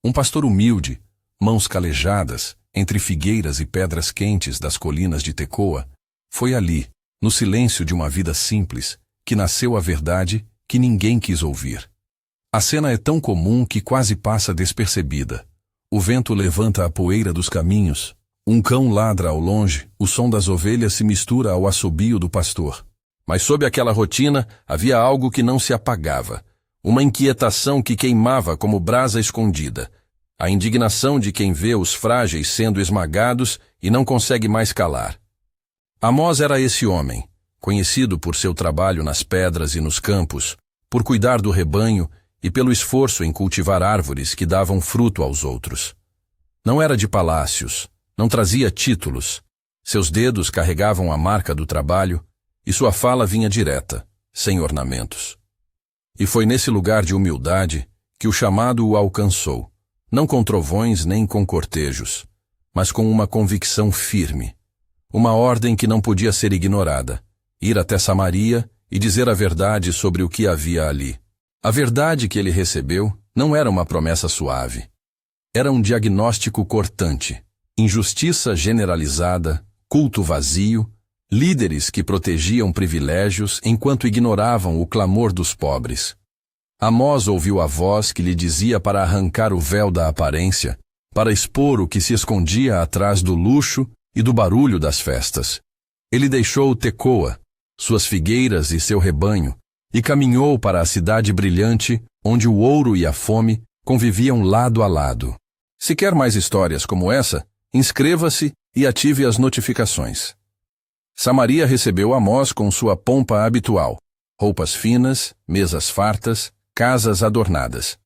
Um pastor humilde, mãos calejadas, entre figueiras e pedras quentes das colinas de Tecoa, foi ali, no silêncio de uma vida simples, que nasceu a verdade que ninguém quis ouvir. A cena é tão comum que quase passa despercebida. O vento levanta a poeira dos caminhos, um cão ladra ao longe, o som das ovelhas se mistura ao assobio do pastor. Mas sob aquela rotina havia algo que não se apagava, uma inquietação que queimava como brasa escondida, a indignação de quem vê os frágeis sendo esmagados e não consegue mais calar. Amós era esse homem, conhecido por seu trabalho nas pedras e nos campos, por cuidar do rebanho e pelo esforço em cultivar árvores que davam fruto aos outros. Não era de palácios, não trazia títulos, seus dedos carregavam a marca do trabalho e sua fala vinha direta, sem ornamentos. E foi nesse lugar de humildade que o chamado o alcançou, não com trovões nem com cortejos, mas com uma convicção firme, uma ordem que não podia ser ignorada, ir até Samaria e dizer a verdade sobre o que havia ali. A verdade que ele recebeu não era uma promessa suave. Era um diagnóstico cortante, injustiça generalizada, culto vazio, líderes que protegiam privilégios enquanto ignoravam o clamor dos pobres. Amós ouviu a voz que lhe dizia para arrancar o véu da aparência, para expor o que se escondia atrás do luxo e do barulho das festas. Ele deixou Tecoa, suas figueiras e seu rebanho, e caminhou para a cidade brilhante, onde o ouro e a fome conviviam lado a lado. Se quer mais histórias como essa, inscreva-se e ative as notificações. Samaria recebeu Amós com sua pompa habitual, roupas finas, mesas fartas, casas adornadas.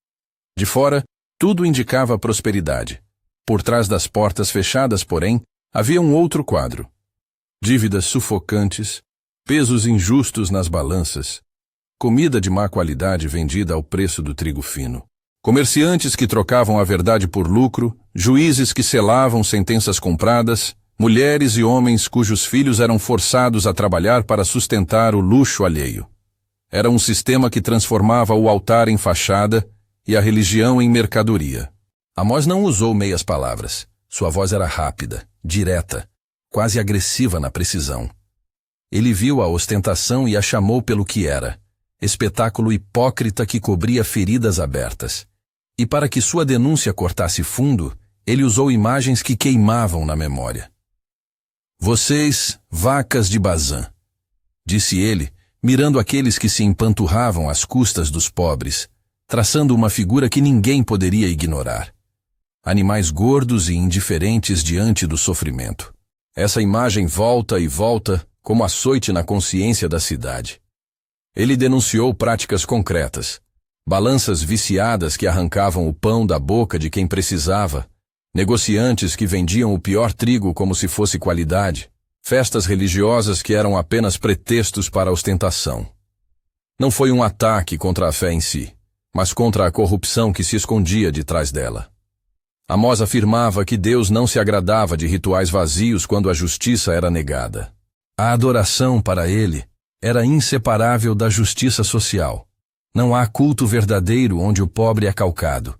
De fora, tudo indicava prosperidade. Por trás das portas fechadas, porém, havia um outro quadro. Dívidas sufocantes, pesos injustos nas balanças, comida de má qualidade vendida ao preço do trigo fino, comerciantes que trocavam a verdade por lucro, juízes que selavam sentenças compradas, mulheres e homens cujos filhos eram forçados a trabalhar para sustentar o luxo alheio. Era um sistema que transformava o altar em fachada e a religião em mercadoria. Amós não usou meias palavras. Sua voz era rápida, direta, quase agressiva na precisão. Ele viu a ostentação e a chamou pelo que era, espetáculo hipócrita que cobria feridas abertas. E para que sua denúncia cortasse fundo, ele usou imagens que queimavam na memória. Vocês, vacas de Bazã, disse ele, mirando aqueles que se empanturravam às custas dos pobres, traçando uma figura que ninguém poderia ignorar. Animais gordos e indiferentes diante do sofrimento. Essa imagem volta e volta como açoite na consciência da cidade. Ele denunciou práticas concretas, balanças viciadas que arrancavam o pão da boca de quem precisava, negociantes que vendiam o pior trigo como se fosse qualidade, festas religiosas que eram apenas pretextos para a ostentação. Não foi um ataque contra a fé em si, mas contra a corrupção que se escondia de trás dela. Amós afirmava que Deus não se agradava de rituais vazios quando a justiça era negada. A adoração, para ele, era inseparável da justiça social. Não há culto verdadeiro onde o pobre é calcado.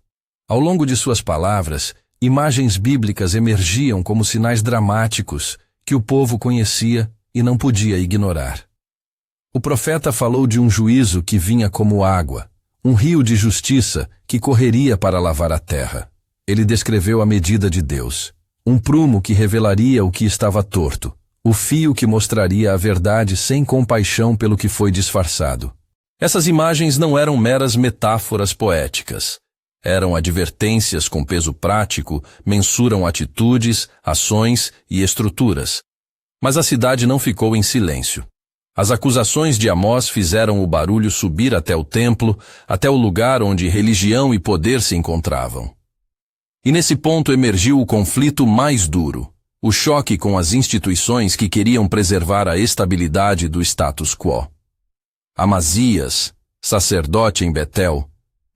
Ao longo de suas palavras, imagens bíblicas emergiam como sinais dramáticos que o povo conhecia e não podia ignorar. O profeta falou de um juízo que vinha como água, um rio de justiça que correria para lavar a terra. Ele descreveu a medida de Deus, um prumo que revelaria o que estava torto, o fio que mostraria a verdade sem compaixão pelo que foi disfarçado. Essas imagens não eram meras metáforas poéticas. Eram advertências com peso prático, mensuram atitudes, ações e estruturas. Mas a cidade não ficou em silêncio. As acusações de Amós fizeram o barulho subir até o templo, até o lugar onde religião e poder se encontravam. E nesse ponto emergiu o conflito mais duro, o choque com as instituições que queriam preservar a estabilidade do status quo. Amazias, sacerdote em Betel,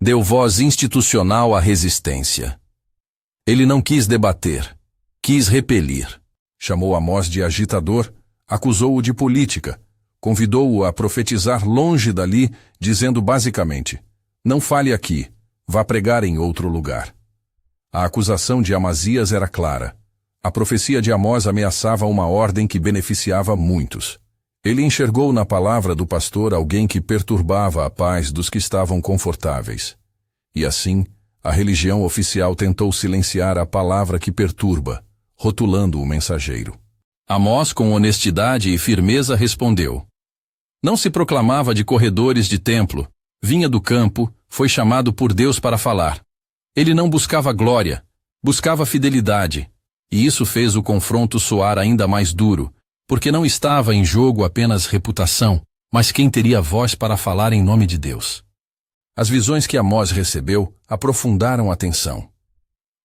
deu voz institucional à resistência. Ele não quis debater, quis repelir. Chamou Amós de agitador, acusou-o de política, convidou-o a profetizar longe dali, dizendo basicamente: não fale aqui, vá pregar em outro lugar. A acusação de Amazias era clara. A profecia de Amós ameaçava uma ordem que beneficiava muitos. Ele enxergou na palavra do pastor alguém que perturbava a paz dos que estavam confortáveis. E assim, a religião oficial tentou silenciar a palavra que perturba, rotulando o mensageiro. Amós, com honestidade e firmeza, respondeu. Não se proclamava de corredores de templo, vinha do campo, foi chamado por Deus para falar. Ele não buscava glória, buscava fidelidade, e isso fez o confronto soar ainda mais duro, porque não estava em jogo apenas reputação, mas quem teria voz para falar em nome de Deus. As visões que Amós recebeu aprofundaram a tensão.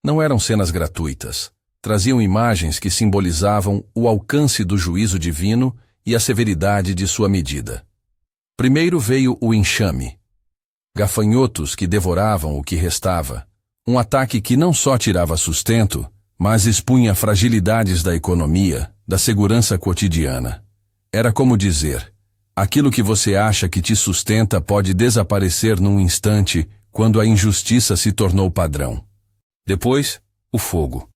Não eram cenas gratuitas, traziam imagens que simbolizavam o alcance do juízo divino e a severidade de sua medida. Primeiro veio o enxame. Gafanhotos que devoravam o que restava, um ataque que não só tirava sustento, mas expunha fragilidades da economia, da segurança cotidiana. Era como dizer, aquilo que você acha que te sustenta pode desaparecer num instante quando a injustiça se tornou padrão. Depois, o fogo.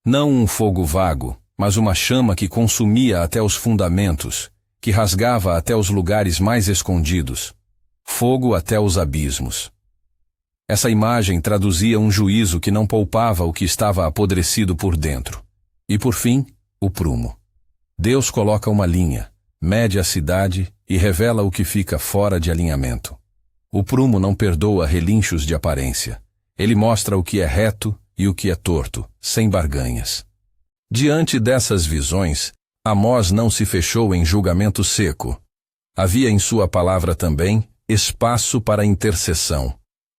Não um fogo vago, mas uma chama que consumia até os fundamentos, que rasgava até os lugares mais escondidos. Fogo até os abismos. Essa imagem traduzia um juízo que não poupava o que estava apodrecido por dentro. E por fim, o prumo. Deus coloca uma linha, mede a cidade e revela o que fica fora de alinhamento. O prumo não perdoa relinchos de aparência. Ele mostra o que é reto e o que é torto, sem barganhas. Diante dessas visões, Amós não se fechou em julgamento seco. Havia em sua palavra também espaço para intercessão.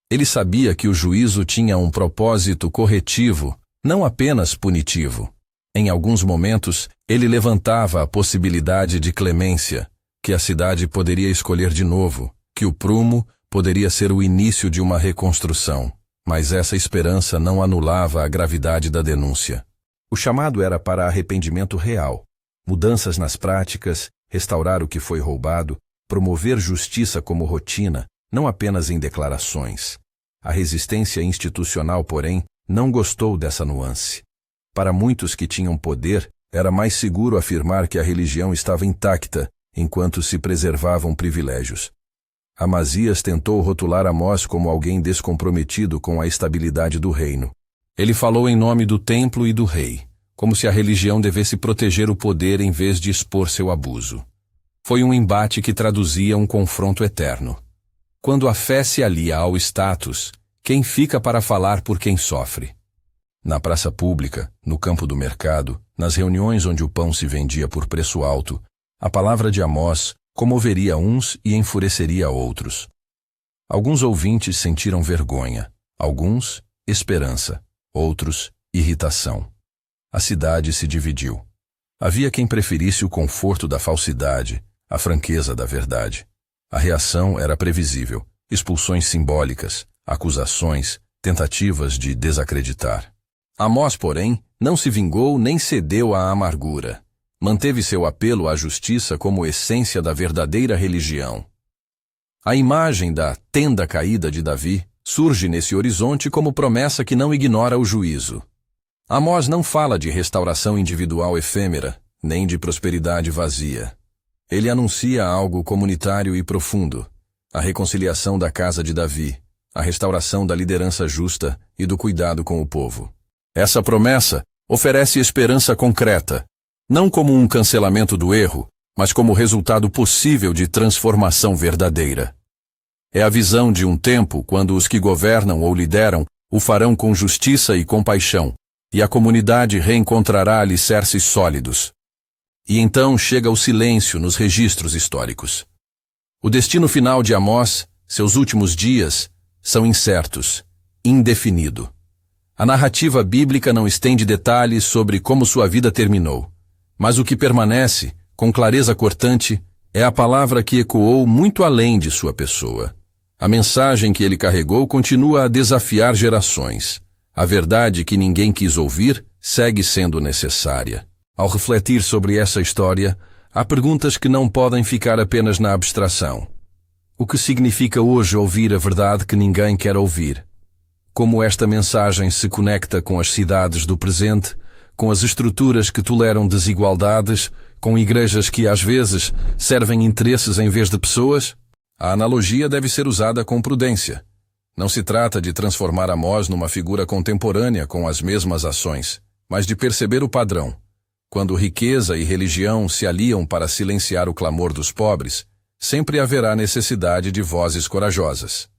Ele sabia que o juízo tinha um propósito corretivo, não apenas punitivo. Em alguns momentos, ele levantava a possibilidade de clemência, que a cidade poderia escolher de novo, que o prumo poderia ser o início de uma reconstrução. Mas essa esperança não anulava a gravidade da denúncia. O chamado era para arrependimento real, mudanças nas práticas, restaurar o que foi roubado, promover justiça como rotina, não apenas em declarações. A resistência institucional, porém, não gostou dessa nuance. Para muitos que tinham poder, era mais seguro afirmar que a religião estava intacta, enquanto se preservavam privilégios. Amazias tentou rotular Amós como alguém descomprometido com a estabilidade do reino. Ele falou em nome do templo e do rei, como se a religião devesse proteger o poder em vez de expor seu abuso. Foi um embate que traduzia um confronto eterno. Quando a fé se alia ao status, quem fica para falar por quem sofre? Na praça pública, no campo do mercado, nas reuniões onde o pão se vendia por preço alto, a palavra de Amós comoveria uns e enfureceria outros. Alguns ouvintes sentiram vergonha, alguns, esperança, outros, irritação. A cidade se dividiu. Havia quem preferisse o conforto da falsidade, a franqueza da verdade. A reação era previsível, expulsões simbólicas, acusações, tentativas de desacreditar. Amós, porém, não se vingou nem cedeu à amargura. Manteve seu apelo à justiça como essência da verdadeira religião. A imagem da tenda caída de Davi surge nesse horizonte como promessa que não ignora o juízo. Amós não fala de restauração individual efêmera, nem de prosperidade vazia. Ele anuncia algo comunitário e profundo, a reconciliação da casa de Davi, a restauração da liderança justa e do cuidado com o povo. Essa promessa oferece esperança concreta, não como um cancelamento do erro, mas como resultado possível de transformação verdadeira. É a visão de um tempo quando os que governam ou lideram o farão com justiça e compaixão, e a comunidade reencontrará alicerces sólidos. E então chega o silêncio nos registros históricos. O destino final de Amós, seus últimos dias, são incertos, indefinido. A narrativa bíblica não estende detalhes sobre como sua vida terminou, mas o que permanece, com clareza cortante, é a palavra que ecoou muito além de sua pessoa. A mensagem que ele carregou continua a desafiar gerações. A verdade que ninguém quis ouvir segue sendo necessária. Ao refletir sobre essa história, há perguntas que não podem ficar apenas na abstração. O que significa hoje ouvir a verdade que ninguém quer ouvir? como esta mensagem se conecta com as cidades do presente, com as estruturas que toleram desigualdades, com igrejas que às vezes servem interesses em vez de pessoas? A analogia deve ser usada com prudência. Não se trata de transformar Amós numa figura contemporânea com as mesmas ações, mas de perceber o padrão. Quando riqueza e religião se aliam para silenciar o clamor dos pobres, sempre haverá necessidade de vozes corajosas.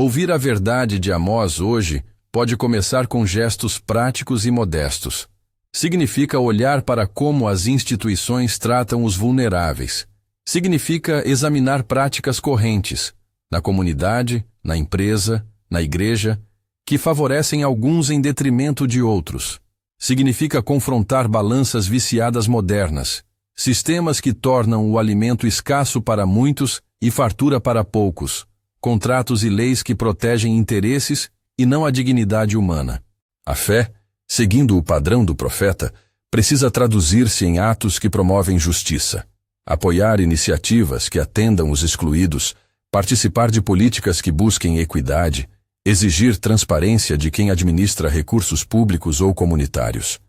Ouvir a verdade de Amós hoje pode começar com gestos práticos e modestos. Significa olhar para como as instituições tratam os vulneráveis. Significa examinar práticas correntes, na comunidade, na empresa, na igreja, que favorecem alguns em detrimento de outros. Significa confrontar balanças viciadas modernas, sistemas que tornam o alimento escasso para muitos e fartura para poucos, contratos e leis que protegem interesses e não a dignidade humana. A fé, seguindo o padrão do profeta, precisa traduzir-se em atos que promovem justiça, apoiar iniciativas que atendam os excluídos, participar de políticas que busquem equidade, exigir transparência de quem administra recursos públicos ou comunitários.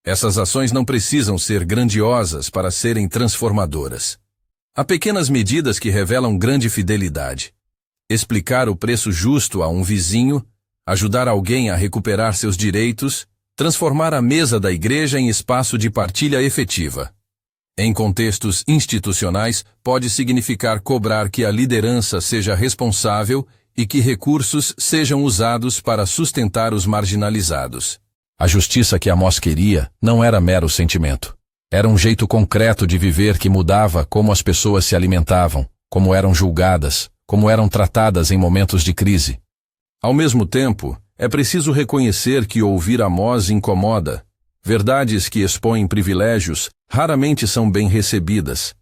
Essas ações não precisam ser grandiosas para serem transformadoras. Há pequenas medidas que revelam grande fidelidade. Explicar o preço justo a um vizinho, ajudar alguém a recuperar seus direitos, transformar a mesa da igreja em espaço de partilha efetiva. Em contextos institucionais, pode significar cobrar que a liderança seja responsável e que recursos sejam usados para sustentar os marginalizados. A justiça que Amós queria não era mero sentimento. Era um jeito concreto de viver que mudava como as pessoas se alimentavam, como eram julgadas, como eram tratadas em momentos de crise. Ao mesmo tempo, é preciso reconhecer que ouvir Amós incomoda. Verdades que expõem privilégios raramente são bem recebidas.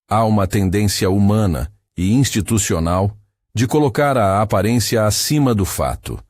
Há uma tendência humana e institucional de colocar a aparência acima do fato.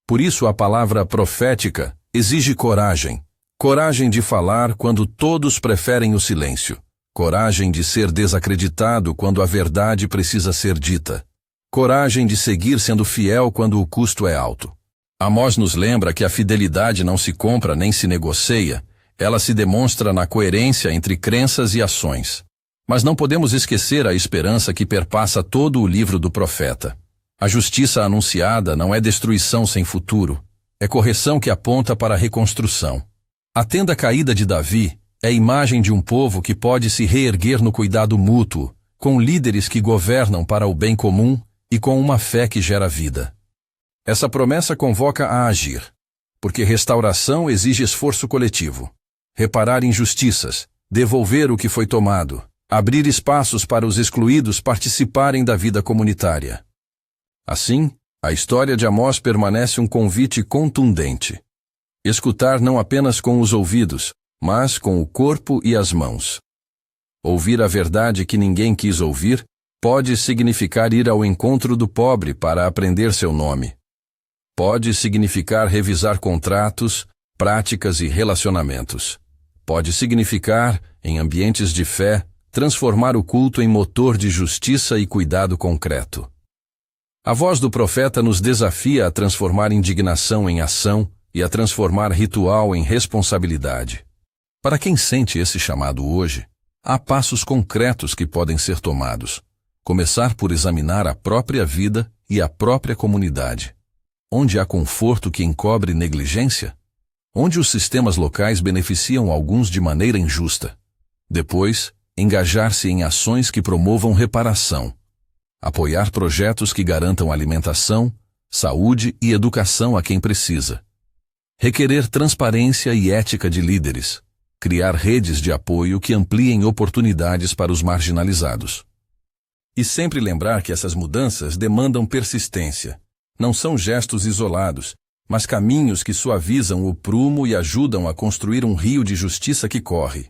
Por isso a palavra profética exige coragem. Coragem de falar quando todos preferem o silêncio. Coragem de ser desacreditado quando a verdade precisa ser dita. Coragem de seguir sendo fiel quando o custo é alto. Amós nos lembra que a fidelidade não se compra nem se negocia, ela se demonstra na coerência entre crenças e ações. Mas não podemos esquecer a esperança que perpassa todo o livro do profeta. A justiça anunciada não é destruição sem futuro, é correção que aponta para a reconstrução. A tenda caída de Davi é a imagem de um povo que pode se reerguer no cuidado mútuo, com líderes que governam para o bem comum e com uma fé que gera vida. Essa promessa convoca a agir, porque restauração exige esforço coletivo. Reparar injustiças, devolver o que foi tomado, abrir espaços para os excluídos participarem da vida comunitária. Assim, a história de Amós permanece um convite contundente. Escutar não apenas com os ouvidos, mas com o corpo e as mãos. Ouvir a verdade que ninguém quis ouvir pode significar ir ao encontro do pobre para aprender seu nome. Pode significar revisar contratos, práticas e relacionamentos. Pode significar, em ambientes de fé, transformar o culto em motor de justiça e cuidado concreto. A voz do profeta nos desafia a transformar indignação em ação e a transformar ritual em responsabilidade. Para quem sente esse chamado hoje, há passos concretos que podem ser tomados. Começar por examinar a própria vida e a própria comunidade. Onde há conforto que encobre negligência? Onde os sistemas locais beneficiam alguns de maneira injusta? Depois, engajar-se em ações que promovam reparação. Apoiar projetos que garantam alimentação, saúde e educação a quem precisa. Requerer transparência e ética de líderes. Criar redes de apoio que ampliem oportunidades para os marginalizados. E sempre lembrar que essas mudanças demandam persistência. Não são gestos isolados, mas caminhos que suavizam o prumo e ajudam a construir um rio de justiça que corre.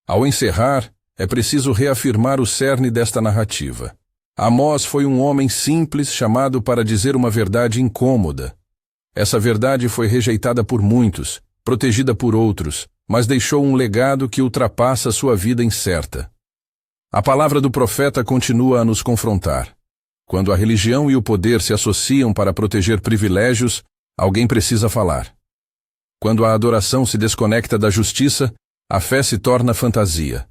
Ao encerrar, é preciso reafirmar o cerne desta narrativa. Amós foi um homem simples chamado para dizer uma verdade incômoda. Essa verdade foi rejeitada por muitos, protegida por outros, mas deixou um legado que ultrapassa sua vida incerta. A palavra do profeta continua a nos confrontar. Quando a religião e o poder se associam para proteger privilégios, alguém precisa falar. Quando a adoração se desconecta da justiça, a fé se torna fantasia.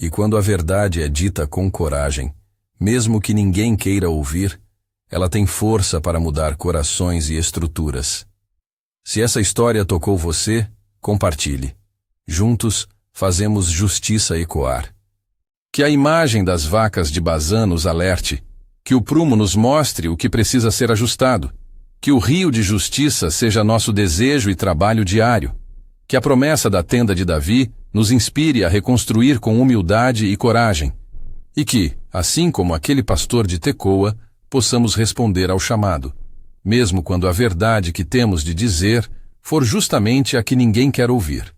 E quando a verdade é dita com coragem, mesmo que ninguém queira ouvir, ela tem força para mudar corações e estruturas. Se essa história tocou você, compartilhe. Juntos, fazemos justiça ecoar. Que a imagem das vacas de Bazã nos alerte, que o prumo nos mostre o que precisa ser ajustado, que o rio de justiça seja nosso desejo e trabalho diário, que a promessa da tenda de Davi nos inspire a reconstruir com humildade e coragem, e que, assim como aquele pastor de Tecoa, possamos responder ao chamado, mesmo quando a verdade que temos de dizer for justamente a que ninguém quer ouvir.